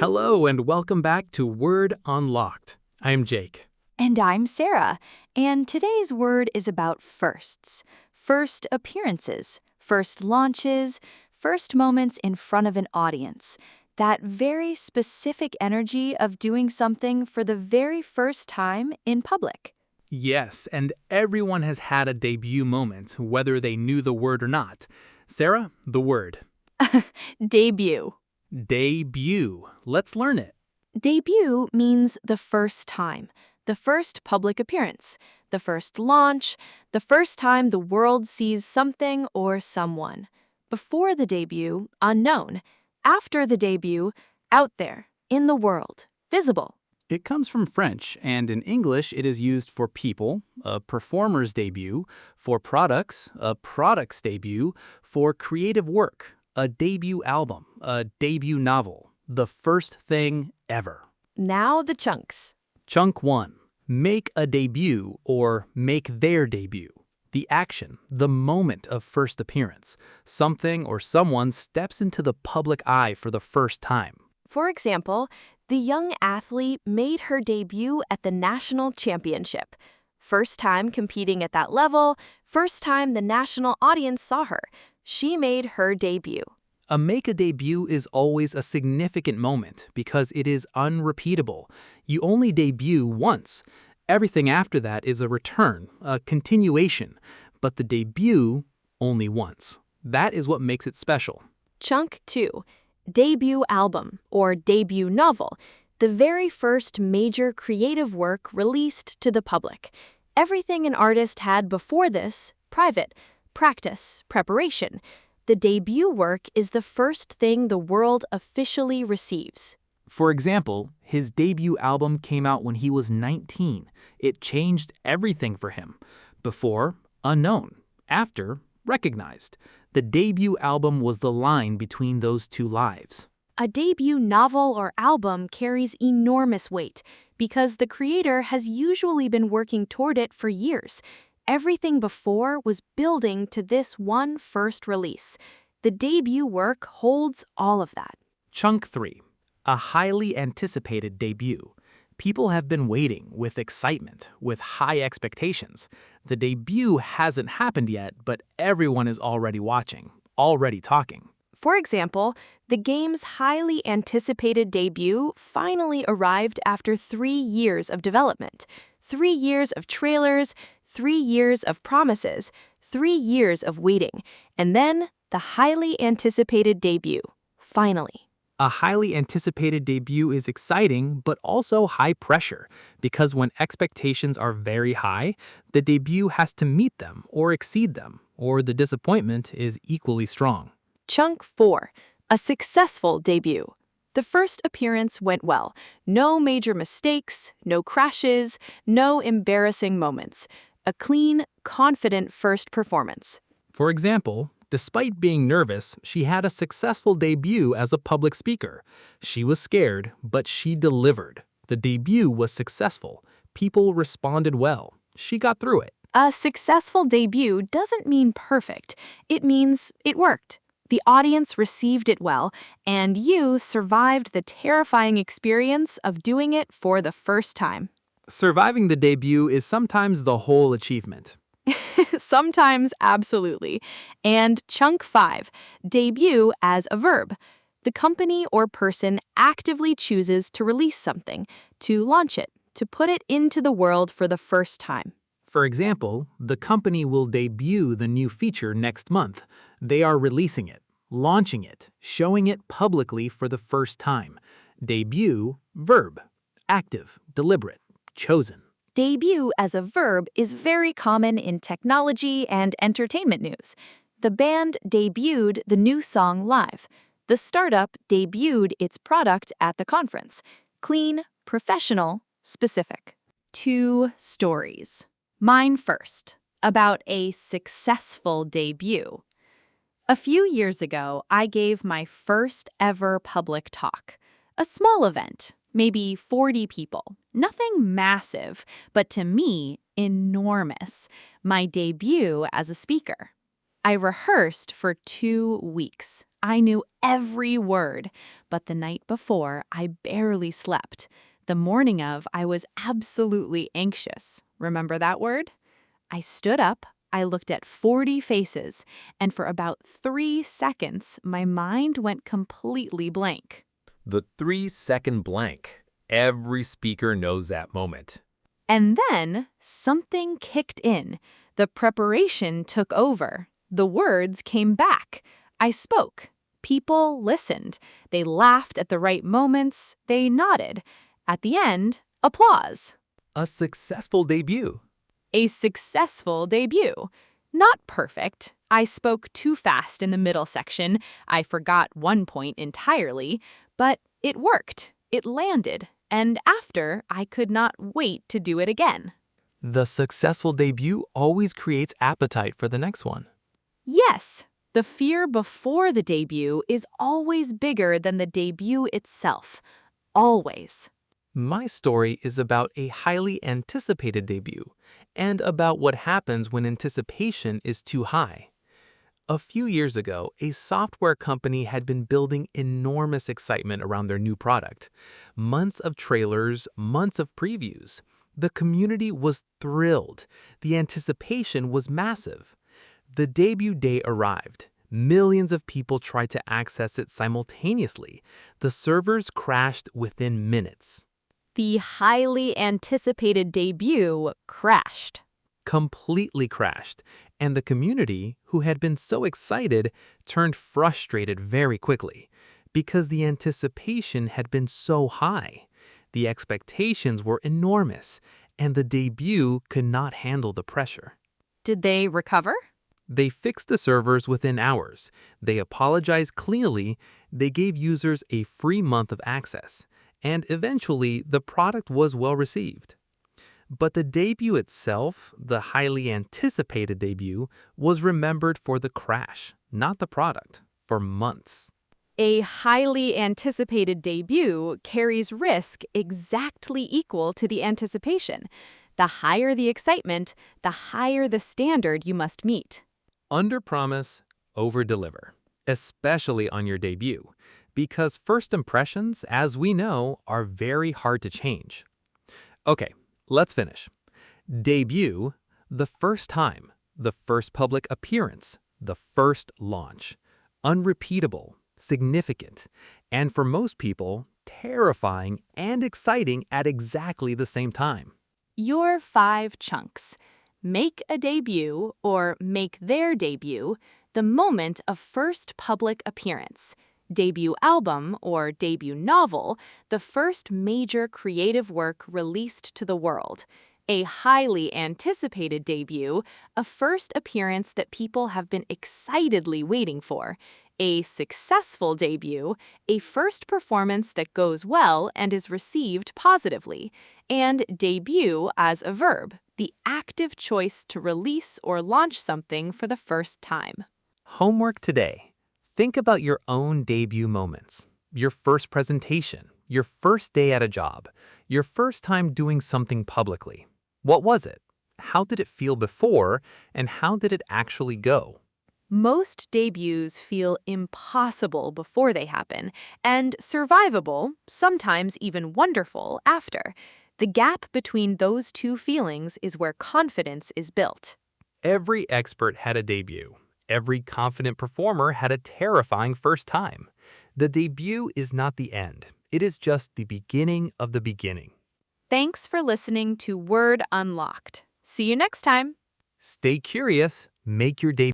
Hello and welcome back to Word Unlocked. I'm Jake. And I'm Sarah, and today's word is about firsts. First appearances, first launches, first moments in front of an audience. That very specific energy of doing something for the very first time in public. Yes, and everyone has had a debut moment, whether they knew the word or not. Sarah, the word. Debut. Debut. Let's learn it. Debut means the first time, the first public appearance, the first launch, the first time the world sees something or someone. Before the debut, unknown. After the debut, out there, in the world, visible. It comes from French, and in English it is used for people, a performer's debut, for products, a product's debut, for creative work, a debut album, a debut novel, the first thing ever. Now the chunks. Chunk 1. Make a debut or make their debut. The action, the moment of first appearance. Something or someone steps into the public eye for the first time. For example, the young athlete made her debut at the national championship. First time competing at that level, first time the national audience saw her. She made her debut. A make a debut is always a significant moment because it is unrepeatable. You only debut once. Everything after that is a return, a continuation, but the debut only once. That is what makes it special. Chunk 2. Debut album or debut novel. The very first major creative work released to the public. Everything an artist had before this, private, practice, preparation. The debut work is the first thing the world officially receives. For example, his debut album came out when he was 19. It changed everything for him. Before, unknown. After, recognized. The debut album was the line between those two lives. A debut novel or album carries enormous weight because the creator has usually been working toward it for years. Everything before was building to this one first release. The debut work holds all of that. Chunk 3. A highly anticipated debut. People have been waiting with excitement, with high expectations. The debut hasn't happened yet, but everyone is already watching, already talking. For example, the game's highly anticipated debut finally arrived after 3 years of development. 3 years of trailers, 3 years of promises, 3 years of waiting, and then the highly anticipated debut, finally. A highly anticipated debut is exciting, but also high pressure, because when expectations are very high, the debut has to meet them or exceed them, or the disappointment is equally strong. Chunk 4. A successful debut. The first appearance went well. No major mistakes, no crashes, no embarrassing moments. A clean, confident first performance. For example, despite being nervous, she had a successful debut as a public speaker. She was scared, but she delivered. The debut was successful. People responded well. She got through it. A successful debut doesn't mean perfect. It means it worked. The audience received it well, and you survived the terrifying experience of doing it for the first time. Surviving the debut is sometimes the whole achievement. Sometimes, absolutely. And chunk 5, debut as a verb. The company or person actively chooses to release something, to launch it, to put it into the world for the first time. For example, the company will debut the new feature next month. They are releasing it, launching it, showing it publicly for the first time. Debut, verb. Active, deliberate, chosen. Debut as a verb is very common in technology and entertainment news. The band debuted the new song live. The startup debuted its product at the conference. Clean, professional, specific. 2 stories. Mine first, about a successful debut. A few years ago, I gave my first ever public talk. A small event, maybe 40 people. Nothing massive, but to me, enormous. My debut as a speaker. I rehearsed for 2 weeks. I knew every word, but the night before, I barely slept. The morning of, I was absolutely anxious. Remember that word? I stood up, I looked at 40 faces, and for about 3 seconds, my mind went completely blank. The 3-second blank. Every speaker knows that moment. And then something kicked in. The preparation took over. The words came back. I spoke. People listened. They laughed at the right moments. They nodded. At the end, applause. A successful debut. A successful debut. Not perfect. I spoke too fast in the middle section. I forgot one point entirely. But it worked. It landed. And after, I could not wait to do it again. The successful debut always creates appetite for the next one. Yes, the fear before the debut is always bigger than the debut itself. Always. My story is about a highly anticipated debut and about what happens when anticipation is too high. A few years ago, a software company had been building enormous excitement around their new product. Months of trailers, months of previews. The community was thrilled. The anticipation was massive. The debut day arrived. Millions of people tried to access it simultaneously. The servers crashed within minutes. The highly anticipated debut crashed. Completely crashed, and the community, who had been so excited, turned frustrated very quickly because the anticipation had been so high. The expectations were enormous, and the debut could not handle the pressure. Did they recover? They fixed the servers within hours. They apologized clearly. They gave users a free month of access, and eventually the product was well received. But the debut itself, the highly anticipated debut, was remembered for the crash, not the product, for months. A highly anticipated debut carries risk exactly equal to the anticipation. The higher the excitement, the higher the standard you must meet. Under-promise, over-deliver, especially on your debut, because first impressions, as we know, are very hard to change. Okay, let's finish. Debut, the first time, the first public appearance, the first launch. Unrepeatable, significant, and for most people, terrifying and exciting at exactly the same time. Your 5 chunks. Make a debut or make their debut, the moment of first public appearance. Debut album or debut novel, the first major creative work released to the world. A highly anticipated debut, a first appearance that people have been excitedly waiting for. A successful debut, a first performance that goes well and is received positively. And debut as a verb, the active choice to release or launch something for the first time. Homework today. Think about your own debut moments. Your first presentation, your first day at a job, your first time doing something publicly. What was it? How did it feel before, and how did it actually go? Most debuts feel impossible before they happen, and survivable, sometimes even wonderful, after. The gap between those two feelings is where confidence is built. Every expert had a debut. Every confident performer had a terrifying first time. The debut is not the end. It is just the beginning of the beginning. Thanks for listening to Word Unlocked. See you next time. Stay curious. Make your debut.